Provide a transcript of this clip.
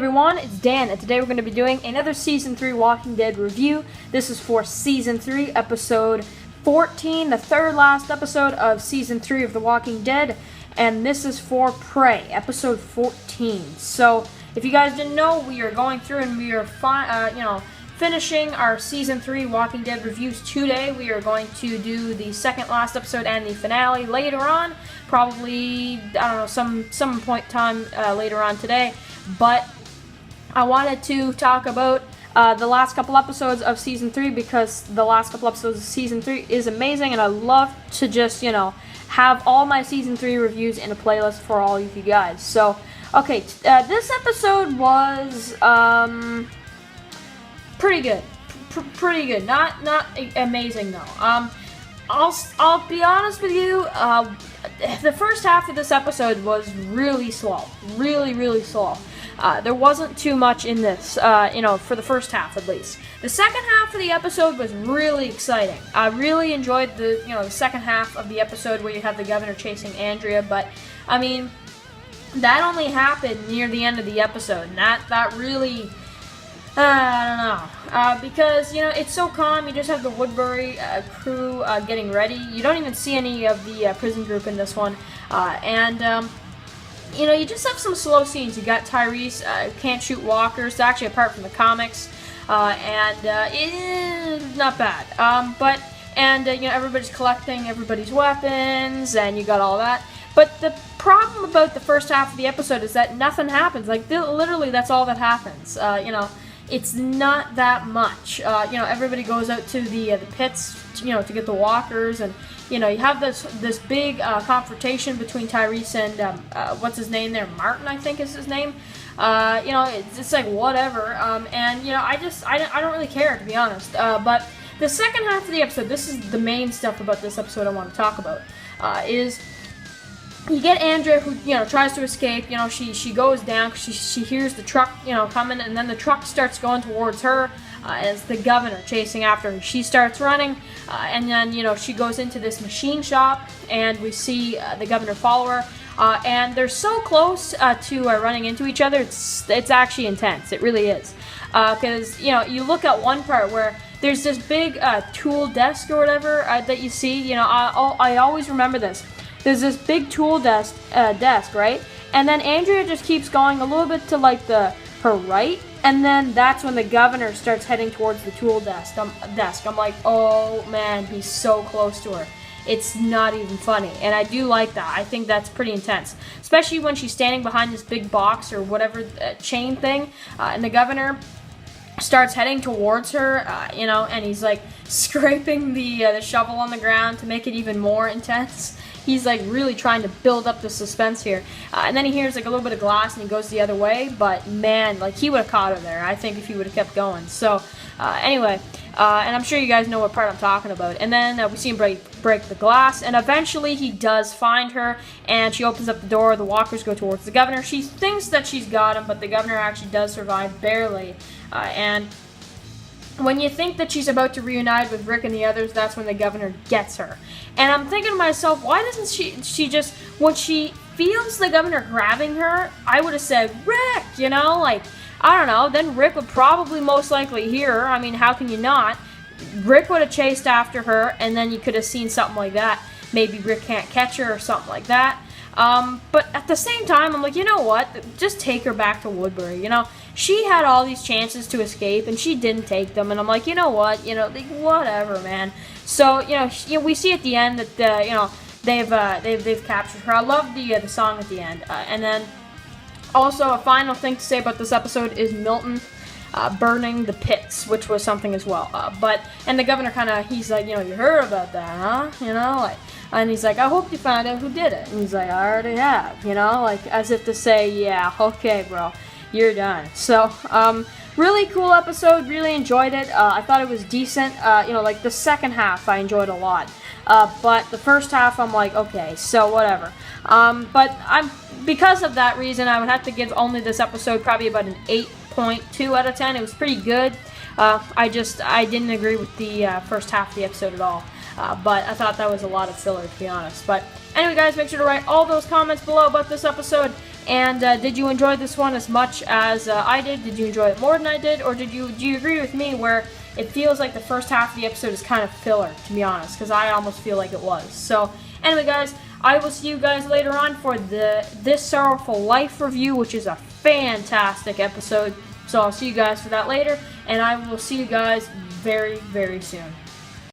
everyone, it's Dan, and today we're going to be doing another Season 3 Walking Dead review. This is for Season 3, Episode 14, the third last episode of Season 3 of The Walking Dead, and this is for Prey, Episode 14. So, if you guys didn't know, we are going through and we are finishing our Season 3 Walking Dead reviews today. We are going to do the second last episode and the finale later on, probably, I don't know, some point time later on today, but I wanted to talk about the last couple episodes of Season 3 because the last couple episodes of Season 3 is amazing, and I love to just, have all my Season 3 reviews in a playlist for all of you guys. So, okay, this episode was pretty good. Pretty good. Not amazing though. I'll be honest with you. The first half of this episode was really slow. Really slow. There wasn't too much in this, for the first half at least. The second half of the episode was really exciting. I really enjoyed the second half of the episode where you have the governor chasing Andrea, but I mean, that only happened near the end of the episode, and that really, I don't know, because, it's so calm. You just have the Woodbury crew getting ready. You don't even see any of the prison group in this one, you just have some slow scenes. You got Tyrese, can't shoot walkers, actually apart from the comics, it's not bad, everybody's collecting everybody's weapons, and you got all that. But the problem about the first half of the episode is that nothing happens. Like, literally, that's all that happens. It's not that much. Everybody goes out to the pits, to get the walkers, and you have this big confrontation between Tyrese and what's his name there, Martin, I think is his name. It's like whatever. I don't really care, to be honest. But the second half of the episode, this is the main stuff about this episode I want to talk about. Is you get Andrea, who tries to escape. She goes down because she hears the truck coming, and then the truck starts going towards her as the governor chasing after her. She starts running, and then she goes into this machine shop, and we see the governor follow her, and they're so close to running into each other. It's actually intense. It really is, because you look at one part where there's this big tool desk or whatever that you see. I always remember this. There's this big tool desk, right? And then Andrea just keeps going a little bit to like her right, and then that's when the governor starts heading towards the tool desk. I'm like, oh man, he's so close to her. It's not even funny, and I do like that. I think that's pretty intense, especially when she's standing behind this big box or whatever chain thing, and the governor starts heading towards her, and he's like scraping the shovel on the ground to make it even more intense. He's like really trying to build up the suspense here, and then he hears like a little bit of glass and he goes the other way, but man, like he would have caught her there, I think, if he would have kept going. So anyway, and I'm sure you guys know what part I'm talking about. And then we see him break the glass, and eventually he does find her, and she opens up the door. The walkers go towards the governor. She thinks that she's got him, but the governor actually does survive barely, and when you think that she's about to reunite with Rick and the others, that's when the governor gets her. And I'm thinking to myself, why doesn't she just, when she feels the governor grabbing her, I would have said, Rick, I don't know, then Rick would probably most likely hear her. I mean, how can you not? Rick would have chased after her, and then you could have seen something like that. Maybe Rick can't catch her or something like that. But at the same time, I'm like, you know what? Just take her back to Woodbury. She had all these chances to escape, and she didn't take them. And I'm like, you know what? Whatever, man. So, we see at the end that they've captured her. I love the song at the end. And then also a final thing to say about this episode is Milton burning the pits, which was something as well. And the governor he's like, you heard about that, huh? And he's like, I hope you find out who did it. And he's like, I already have, as if to say, yeah, okay, bro, you're done. So, really cool episode, really enjoyed it. I thought it was decent. Like the second half, I enjoyed a lot. But the first half, I'm like, okay, so whatever. But because of that reason, I would have to give only this episode probably about an 8.2 out of 10. It was pretty good. I didn't agree with the first half of the episode at all. But I thought that was a lot of filler, to be honest. But anyway, guys, make sure to write all those comments below about this episode. And did you enjoy this one as much as I did? Did you enjoy it more than I did? Or do you agree with me where it feels like the first half of the episode is kind of filler, to be honest? Because I almost feel like it was. So anyway, guys, I will see you guys later on for This Sorrowful Life review, which is a fantastic episode. So I'll see you guys for that later, and I will see you guys very, very soon.